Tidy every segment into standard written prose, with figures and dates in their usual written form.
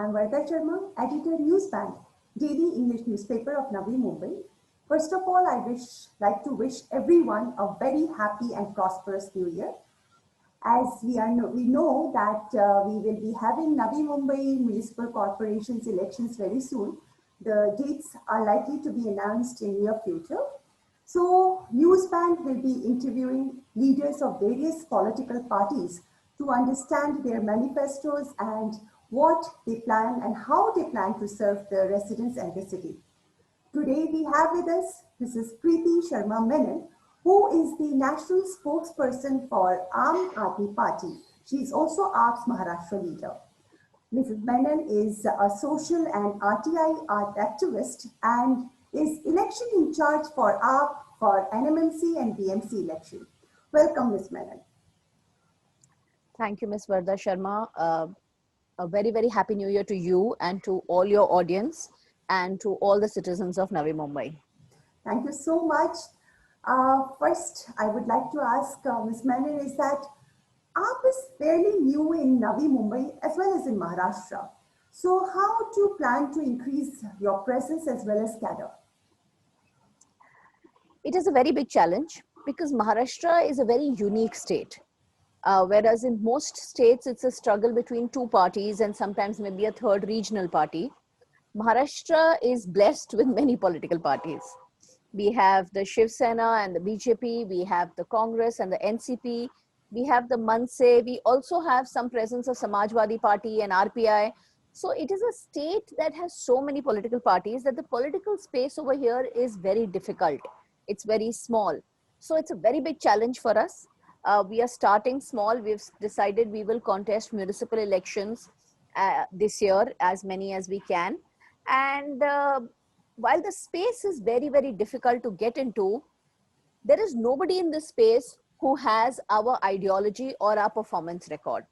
I'm Vardha Sharma, editor Newsband, daily English newspaper of Navi Mumbai. First of all, like to wish everyone a very happy and prosperous New Year. As we know that we will be having Navi Mumbai Municipal Corporation's elections very soon. The dates are likely to be announced in near future. So, Newsband will be interviewing leaders of various political parties to understand their manifestos and what they plan and how they plan to serve the residents and the city. Today we have with us Mrs. Preeti Sharma Menon, who is the national spokesperson for Aam Aadmi Party. She is also AAP's Maharashtra leader. Mrs. Menon is a social and RTI art activist and is election in charge for AAP for NMMC and BMC election. Welcome, Ms. Menon. Thank you, Ms. Vardha Sharma. A very, very happy new year to you and to all your audience and to all the citizens of Navi Mumbai. Thank you so much. First, I would like to ask Ms. Menon is that AAP is fairly new in Navi Mumbai as well as in Maharashtra. So how do you plan to increase your presence as well as cadre? It is a very big challenge because Maharashtra is a very unique state. Whereas in most states, it's a struggle between two parties and sometimes maybe a third regional party. Maharashtra is blessed with many political parties. We have the Shiv Sena and the BJP, we have the Congress and the NCP, we have the Manse, we also have some presence of Samajwadi Party and RPI. So it is a state that has so many political parties that the political space over here is very difficult. It's very small. So it's a very big challenge for us. We are starting small. We've decided we will contest municipal elections this year, as many as we can. And while the space is very, very difficult to get into, there is nobody in this space who has our ideology or our performance record.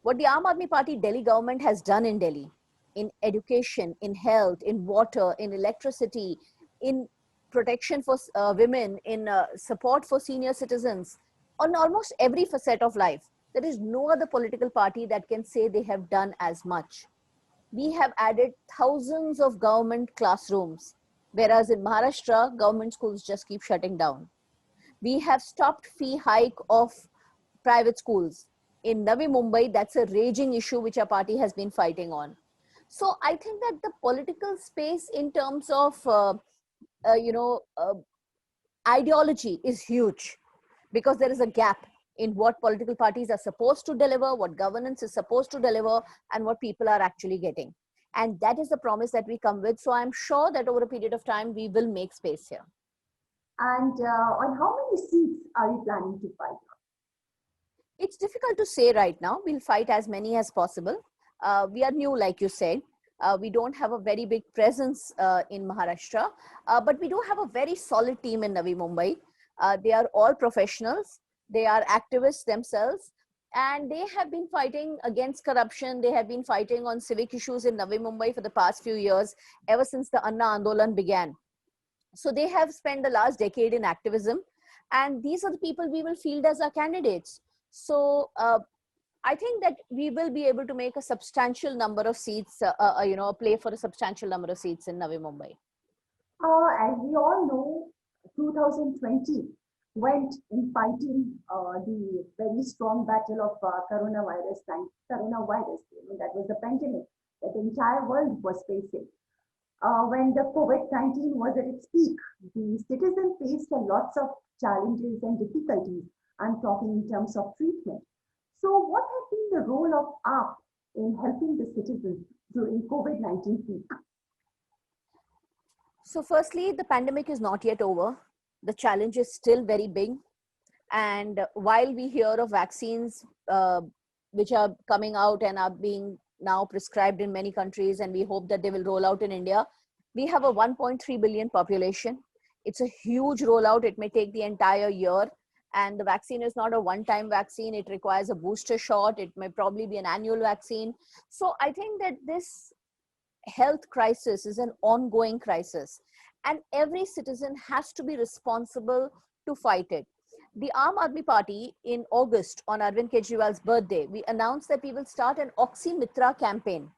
What the Aam Aadmi Party Delhi government has done in Delhi, in education, in health, in water, in electricity, in protection for women, in support for senior citizens, on almost every facet of life, there is no other political party that can say they have done as much. We have added thousands of government classrooms, whereas in Maharashtra, government schools just keep shutting down. We have stopped fee hike of private schools. In Navi Mumbai, that's a raging issue which our party has been fighting on. So I think that the political space in terms of, ideology is huge because there is a gap in what political parties are supposed to deliver, what governance is supposed to deliver, and what people are actually getting. And that is the promise that we come with. So I'm sure that over a period of time, we will make space here. And on how many seats are you planning to fight? It's difficult to say right now. We'll fight as many as possible. We are new, like you said. We don't have a very big presence in Maharashtra, but we do have a very solid team in Navi Mumbai. They are all professionals. They are activists themselves. And they have been fighting against corruption. They have been fighting on civic issues in Navi Mumbai for the past few years, ever since the Anna Andolan began. So they have spent the last decade in activism. And these are the people we will field as our candidates. So I think that we will be able to make a substantial number of seats, play for a substantial number of seats in Navi Mumbai. As we all know, 2020 went in fighting the very strong battle of coronavirus. That was the pandemic that the entire world was facing. When the COVID-19 was at its peak, the citizen faced a lots of challenges and difficulties. I'm talking in terms of treatment. So what has been the role of AAP in helping the citizens during COVID-19 peak? So firstly, the pandemic is not yet over. The challenge is still very big. And while we hear of vaccines which are coming out and are being now prescribed in many countries, and we hope that they will roll out in India, we have a 1.3 billion population. It's a huge rollout. It may take the entire year. And the vaccine is not a one-time vaccine. It requires a booster shot. It may probably be an annual vaccine. So I think that this health crisis is an ongoing crisis. And every citizen has to be responsible to fight it. The Aam Aadmi Party in August on Arvind Kejriwal's birthday, we announced that we will start an Oxymitra campaign,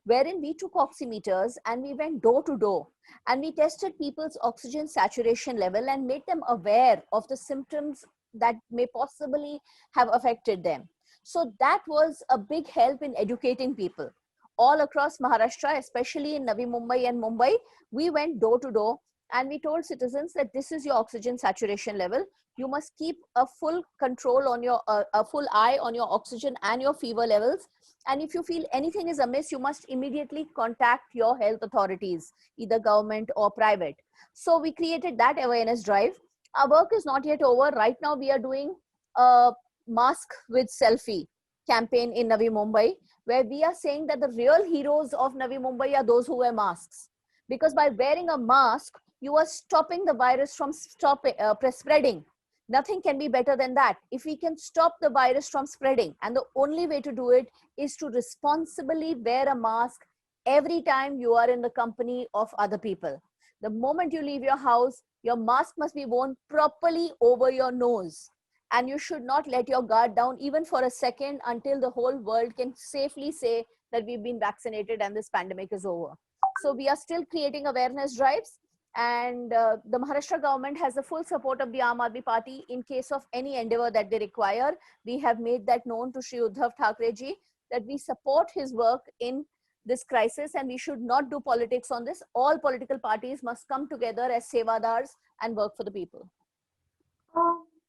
wherein we took oximeters and we went door to door and we tested people's oxygen saturation level and made them aware of the symptoms that may possibly have affected them. So that was a big help in educating people. All across Maharashtra, especially in Navi Mumbai and Mumbai, we went door to door and we told citizens that this is your oxygen saturation level. You must keep a full control on your, a full eye on your oxygen and your fever levels. And if you feel anything is amiss, you must immediately contact your health authorities, either government or private. So we created that awareness drive. Our work is not yet over. Right now, we are doing a mask with selfie campaign in Navi Mumbai, where we are saying that the real heroes of Navi Mumbai are those who wear masks. Because by wearing a mask, you are stopping the virus from spreading. Nothing can be better than that. If we can stop the virus from spreading, and the only way to do it is to responsibly wear a mask every time you are in the company of other people. The moment you leave your house, your mask must be worn properly over your nose. And you should not let your guard down even for a second until the whole world can safely say that we've been vaccinated and this pandemic is over. So we are still creating awareness drives, and the Maharashtra government has the full support of the Aam Aadmi Party in case of any endeavor that they require. We have made that known to Shri Uddhav Thackeray ji that we support his work in this crisis and we should not do politics on this. All political parties must come together as sevadars and work for the people.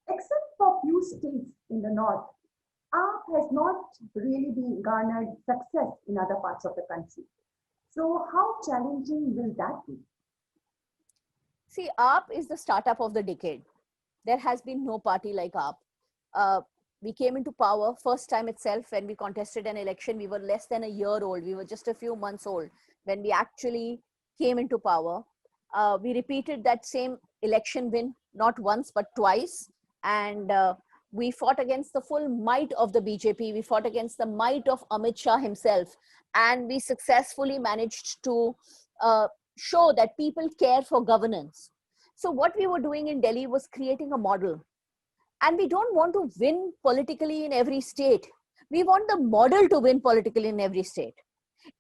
Except for few states in the north, AAP has not really been garnered success in other parts of the country. So how challenging will that be? See, AAP is the startup of the decade. There has been no party like AAP. We came into power first time itself when we contested an election. We were less than a year old. We were just a few months old when we actually came into power. We repeated that same election win, not once, but twice. And we fought against the full might of the BJP. We fought against the might of Amit Shah himself. And we successfully managed to show that people care for governance. So what we were doing in Delhi was creating a model. And we don't want to win politically in every state. We want the model to win politically in every state.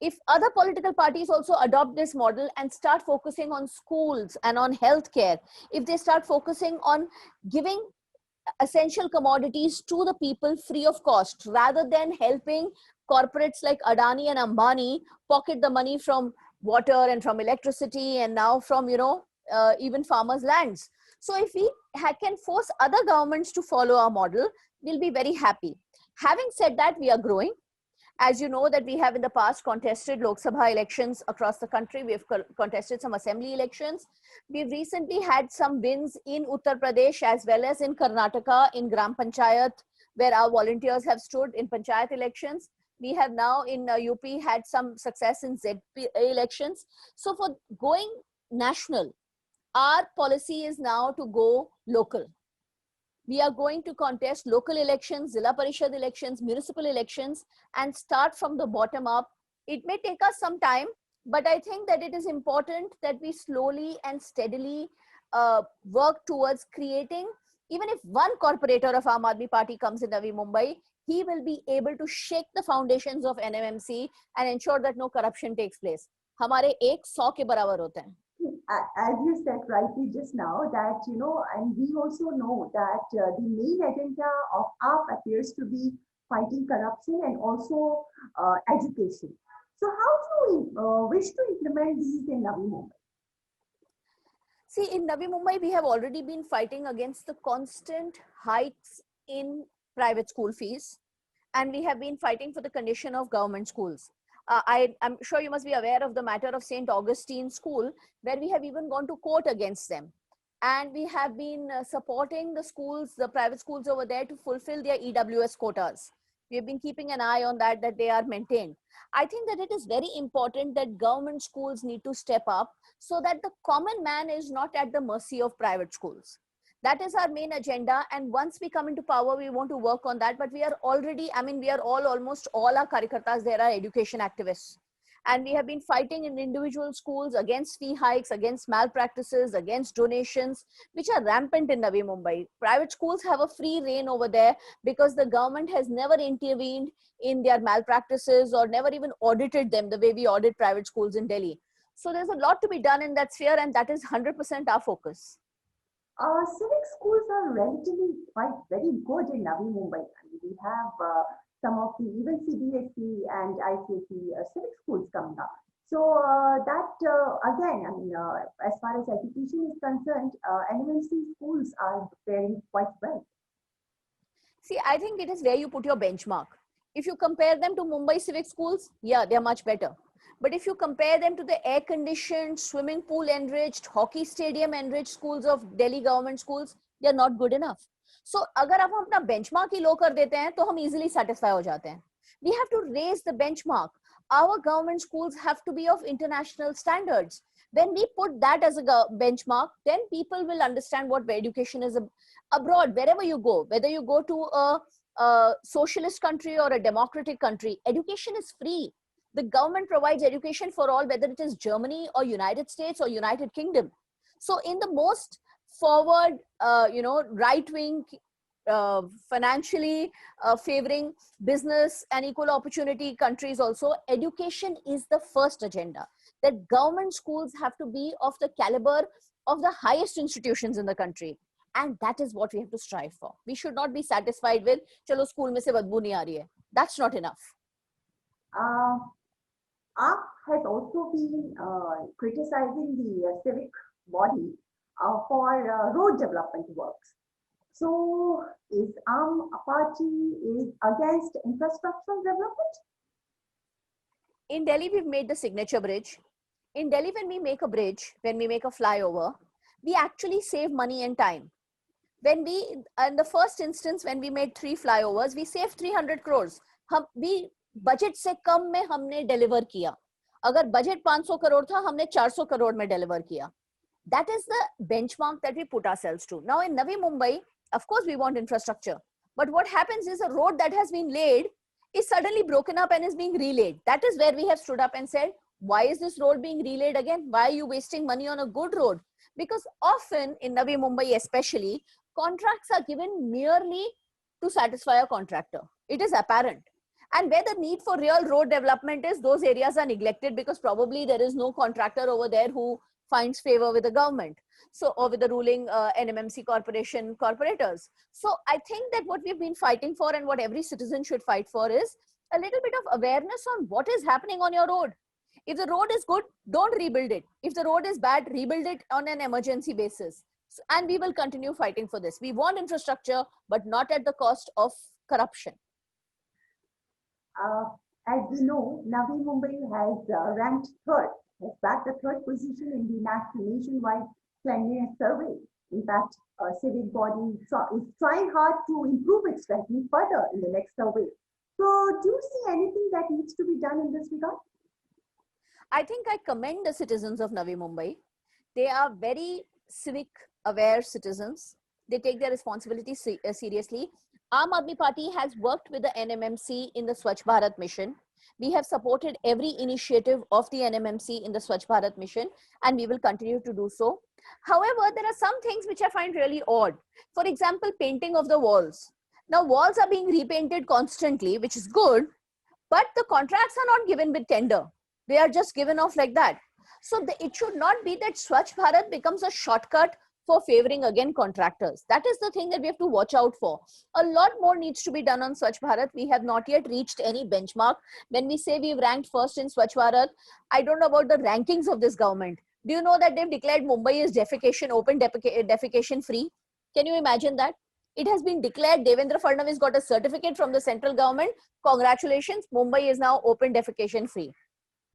If other political parties also adopt this model and start focusing on schools and on healthcare, if they start focusing on giving essential commodities to the people free of cost, rather than helping corporates like Adani and Ambani pocket the money from water and from electricity and now from, even farmers' lands. So if we can force other governments to follow our model, we'll be very happy. Having said that, we are growing. As you know that we have in the past contested Lok Sabha elections across the country. We have contested some assembly elections. We've recently had some wins in Uttar Pradesh as well as in Karnataka in Gram Panchayat, where our volunteers have stood in Panchayat elections. We have now in UP had some success in ZP elections. So for going national, our policy is now to go local. We are going to contest local elections, Zilla Parishad elections, municipal elections, and start from the bottom up. It may take us some time, but I think that it is important that we slowly and steadily work towards creating, even if one corporator of Aam Aadmi Party comes in Navi Mumbai, he will be able to shake the foundations of NMMC and ensure that no corruption takes place. हमारे एक 100 के बराबर होते हैं. As you said rightly just now that, and we also know that the main agenda of AAP appears to be fighting corruption and also education. So how do we wish to implement these in Navi Mumbai? See, in Navi Mumbai, we have already been fighting against the constant hikes in private school fees, and we have been fighting for the condition of government schools. I'm sure you must be aware of the matter of St. Augustine School, where we have even gone to court against them. And we have been supporting the schools, the private schools over there, to fulfill their EWS quotas. We have been keeping an eye on that they are maintained. I think that it is very important that government schools need to step up so that the common man is not at the mercy of private schools. That is our main agenda. And once we come into power, we want to work on that. But we are already, we are almost all our karyakartas, there are education activists. And we have been fighting in individual schools against fee hikes, against malpractices, against donations, which are rampant in Navi Mumbai. Private schools have a free reign over there because the government has never intervened in their malpractices or never even audited them the way we audit private schools in Delhi. So there's a lot to be done in that sphere, and that is 100% our focus. Civic schools are relatively quite very good in Navi Mumbai. I mean, we have some of the even CBSE and ICSE civic schools coming up. So again, I mean, as far as education is concerned, NMMC schools are faring quite well. See, I think it is where you put your benchmark. If you compare them to Mumbai civic schools, yeah, they're much better. But if you compare them to the air-conditioned, swimming pool enriched, hockey stadium enriched schools of Delhi government schools, they're not good enough. So अगर आप हम अपना benchmark ही low कर देते हैं, तो हम easily satisfy हो जाते हैं. We have to raise the benchmark. Our government schools have to be of international standards. When we put that as a benchmark, then people will understand what education is abroad, wherever you go, whether you go to a socialist country or a democratic country, education is free. The government provides education for all, whether it is Germany or United States or United Kingdom. So in the most forward, right-wing, financially favoring business and equal opportunity countries also, education is the first agenda. That government schools have to be of the caliber of the highest institutions in the country. And that is what we have to strive for. We should not be satisfied with, chalo school mein se badboo nahi aa rahi hai. That's not enough. AAP has also been criticizing the civic body for road development works. So is party is against infrastructural development? In Delhi, we've made the signature bridge. In Delhi, when we make a bridge, when we make a flyover, we actually save money and time. When we, in the first instance, when we made 3 flyovers, we saved 300 crores. We budget से कम में हमने deliver किया. अगर budget 500 crore था, हमने 400 crore में deliver किया. That is the benchmark that we put ourselves to. Now in Navi Mumbai, of course we want infrastructure. But what happens is a road that has been laid is suddenly broken up and is being relayed. That is where we have stood up and said, why is this road being relayed again? Why are you wasting money on a good road? Because often in Navi Mumbai especially, contracts are given merely to satisfy a contractor. It is apparent. And where the need for real road development is, those areas are neglected because probably there is no contractor over there who finds favor with the government. So, or with the ruling NMMC corporation corporators. So I think that what we've been fighting for and what every citizen should fight for is a little bit of awareness on what is happening on your road. If the road is good, don't rebuild it. If the road is bad, rebuild it on an emergency basis. And we will continue fighting for this. We want infrastructure, but not at the cost of corruption. As we know, Navi Mumbai has ranked third, has backed the third position in the nationwide cleanliness survey. In fact, a civic body is trying hard to improve its ranking further in the next survey. So, do you see anything that needs to be done in this regard? I think I commend the citizens of Navi Mumbai. They are very civic aware citizens. They take their responsibility seriously. Aam Aadmi Party has worked with the NMMC in the Swachh Bharat mission. We have supported every initiative of the NMMC in the Swachh Bharat mission, and we will continue to do so. However, there are some things which I find really odd. For example, painting of the walls. Now, walls are being repainted constantly, which is good, but the contracts are not given with tender. They are just given off like that. So it should not be that Swachh Bharat becomes a shortcut for favoring again contractors. That is the thing that we have to watch out for. A lot more needs to be done on Swachh Bharat. We have not yet reached any benchmark. When we say we've ranked first in Swachh Bharat, I don't know about the rankings of this government. Do you know that they've declared Mumbai is open defecation free? Can you imagine that? It has been declared. Devendra Fadnavis got a certificate from the central government. Congratulations, Mumbai is now open defecation free.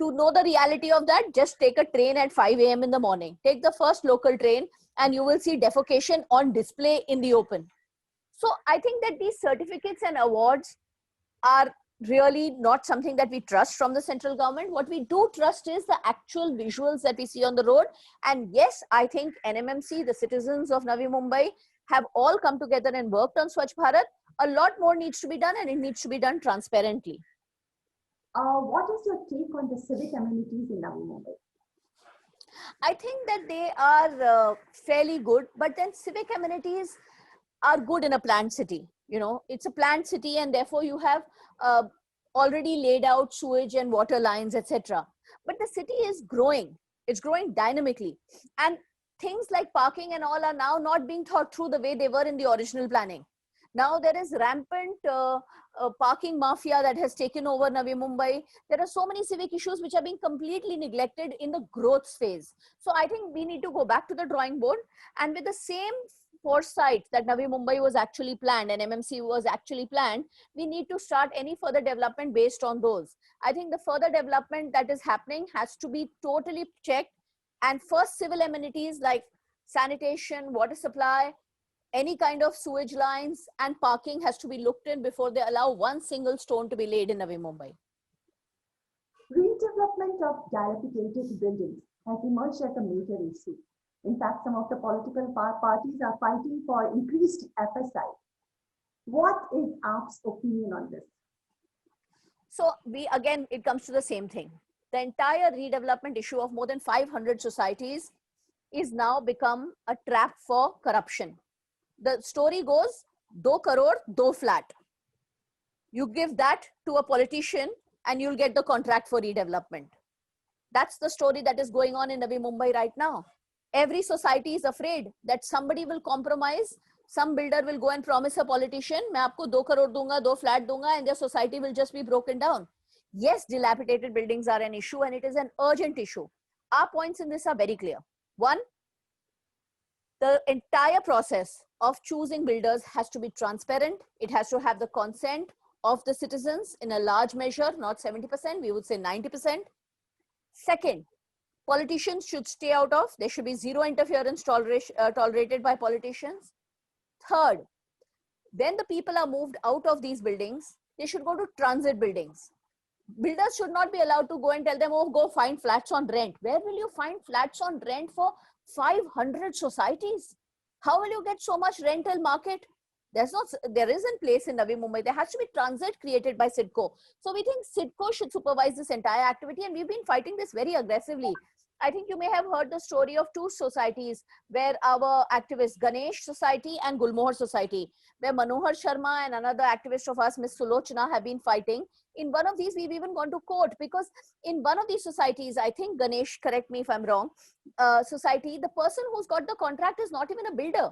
To know the reality of that, just take a train at 5 a.m. in the morning. Take the first local train and you will see defecation on display in the open. So I think that these certificates and awards are really not something that we trust from the central government. What we do trust is the actual visuals that we see on the road. And yes, I think NMMC, the citizens of Navi Mumbai, have all come together and worked on Swachh Bharat. A lot more needs to be done, and it needs to be done transparently. What is your take on the civic amenities in Navi Mumbai? I think that they are fairly good, but then civic amenities are good in a planned city. You know, it's a planned city, and therefore you have uh, already laid out sewage and water lines, etc. But the city is growing; it's growing dynamically, and things like parking and all are now not being thought through the way they were in the original planning. Now there is rampant parking mafia that has taken over Navi Mumbai. There are so many civic issues which are being completely neglected in the growth phase. So I think we need to go back to the drawing board, and with the same foresight that Navi Mumbai was actually planned and MMC was actually planned, we need to start any further development based on those. I think the further development that is happening has to be totally checked, and first civil amenities like sanitation, water supply, any kind of sewage lines and parking has to be looked in before they allow one single stone to be laid in Navi Mumbai. Redevelopment of dilapidated buildings has emerged as a major issue. In fact, some of the political parties are fighting for increased FSI. What is AAP's opinion on this? So again, it comes to the same thing. The entire redevelopment issue of more than 500 societies is now become a trap for corruption. The story goes, 2 crore, 2 flat. You give that to a politician and you'll get the contract for redevelopment. That's the story that is going on in Navi Mumbai right now. Every society is afraid that somebody will compromise. Some builder will go and promise a politician, मैं आपको 2 crore दूंगा, 2 flat दूंगा, and their society will just be broken down. Yes, dilapidated buildings are an issue, and it is an urgent issue. Our points in this are very clear. One, the entire process of choosing builders has to be transparent. It has to have the consent of the citizens in a large measure, not 70%, we would say 90%. Second, politicians should stay out of, there should be zero interference tolerated by politicians. Third, when the people are moved out of these buildings, they should go to transit buildings. Builders should not be allowed to go and tell them, oh, go find flats on rent. Where will you find flats on rent for 500 societies? How will you get so much rental market? There isn't place in Navi Mumbai. There has to be transit created by CIDCO. So we think CIDCO should supervise this entire activity, and we've been fighting this very aggressively. I think you may have heard the story of 2 societies where our activists, Ganesh Society and Gulmohar Society, where Manohar Sharma and another activist of ours, Ms. Sulochana, have been fighting. In one of these, we've even gone to court because in one of these societies, I think Ganesh, correct me if I'm wrong, society, the person who's got the contract is not even a builder.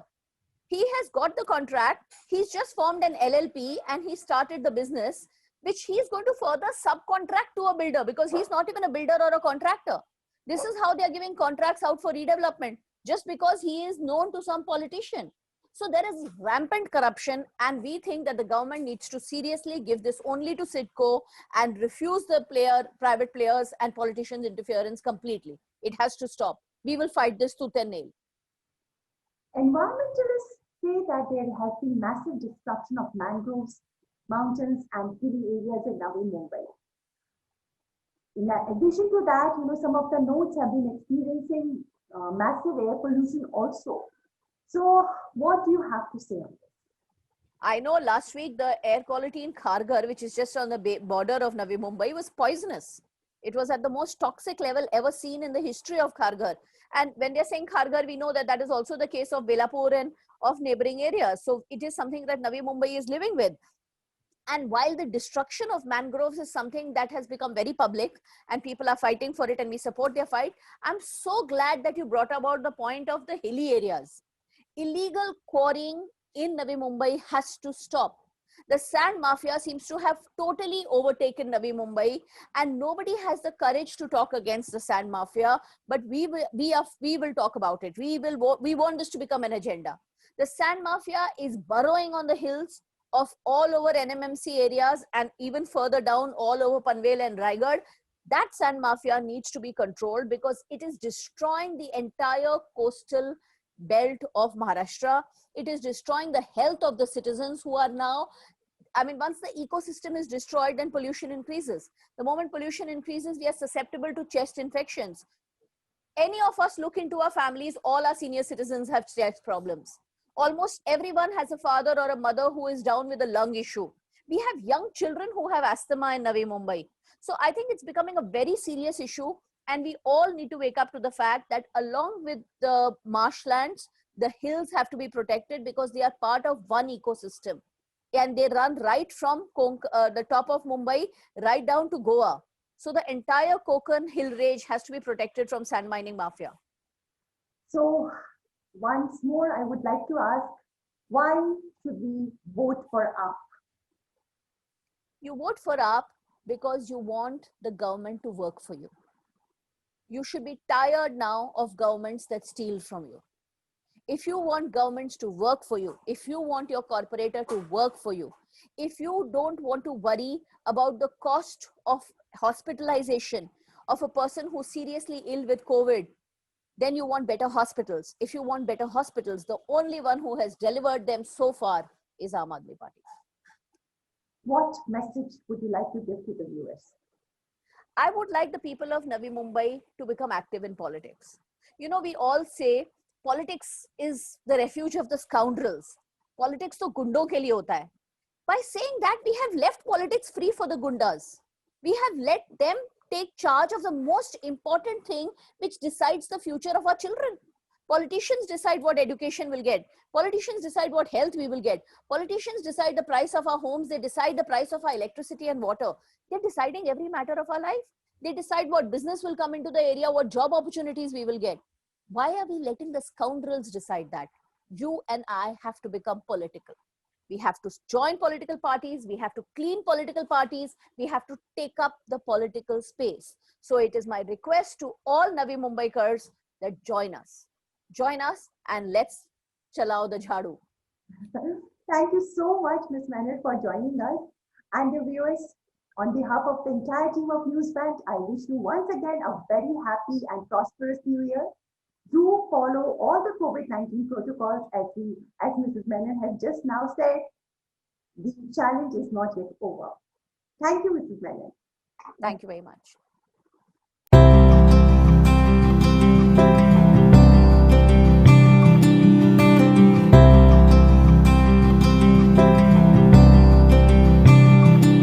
He has got the contract. He's just formed an LLP and he started the business, which he's going to further subcontract to a builder because he's not even a builder or a contractor. This is how they're giving contracts out for redevelopment, just because he is known to some politician. So there is rampant corruption, and we think that the government needs to seriously give this only to CIDCO and refuse the private players and politicians' interference completely. It has to stop. We will fight this tooth and nail. Environmentalists say that there has been massive destruction of mangroves, mountains, and hilly areas in Navi Mumbai. In addition to that, some of the nodes have been experiencing massive air pollution also. So what do you have to say on this? I know last week the air quality in Kharghar, which is just on the border of Navi Mumbai, was poisonous. It was at the most toxic level ever seen in the history of Kharghar. And when they're saying Kharghar, we know that that is also the case of Belapur and of neighboring areas. So it is something that Navi Mumbai is living with. And while the destruction of mangroves is something that has become very public and people are fighting for it and we support their fight, I'm so glad that you brought about the point of the hilly areas. Illegal quarrying in Navi Mumbai has to stop. The sand mafia seems to have totally overtaken Navi Mumbai, and nobody has the courage to talk against the sand mafia, but we will talk about it. We want this to become an agenda. The sand mafia is burrowing on the hills of all over NMMC areas and even further down all over Panvel and Raigad. That sand mafia needs to be controlled because it is destroying the entire coastal belt of Maharashtra. It is destroying the health of the citizens who are now, once the ecosystem is destroyed, then pollution increases. The moment pollution increases, we are susceptible to chest infections. Any of us look into our families, all our senior citizens have chest problems. Almost everyone has a father or a mother who is down with a lung issue. We have young children who have asthma in Navi Mumbai. So I think it's becoming a very serious issue, and we all need to wake up to the fact that along with the marshlands, the hills have to be protected because they are part of one ecosystem, and they run right from the top of Mumbai right down to Goa. So the entire Konkan hill range has to be protected from sand mining mafia. So once more, I would like to ask, why should we vote for AAP? You vote for AAP because you want the government to work for you. You should be tired now of governments that steal from you. If you want governments to work for you, if you want your corporator to work for you, if you don't want to worry about the cost of hospitalization of a person who's seriously ill with COVID, then you want better hospitals. If you want better hospitals, the only one who has delivered them so far is Aam Aadmi Party. What message would you like to give to the viewers? I would like the people of Navi Mumbai to become active in politics. You know, we all say politics is the refuge of the scoundrels. Politics to gundon ke liye hota hai. By saying that, we have left politics free for the gundas. We have let them take charge of the most important thing which decides the future of our children. Politicians decide what education we'll get. Politicians decide what health we will get. Politicians decide the price of our homes. They decide the price of our electricity and water. They're deciding every matter of our life. They decide what business will come into the area, what job opportunities we will get. Why are we letting the scoundrels decide that? You and I have to become political. We have to join political parties. We have to clean political parties. We have to take up the political space. So it is my request to all Navi Mumbaikars that join us. Join us and let's chalao the jhadu. Thank you so much, Ms. Menon, for joining us. And the viewers, on behalf of the entire team of Newsband, I wish you once again a very happy and prosperous New Year. Do follow all the COVID-19 protocols as Mrs. Menon has just now said. The challenge is not yet over. Thank you, Mrs. Menon. Thank you very much.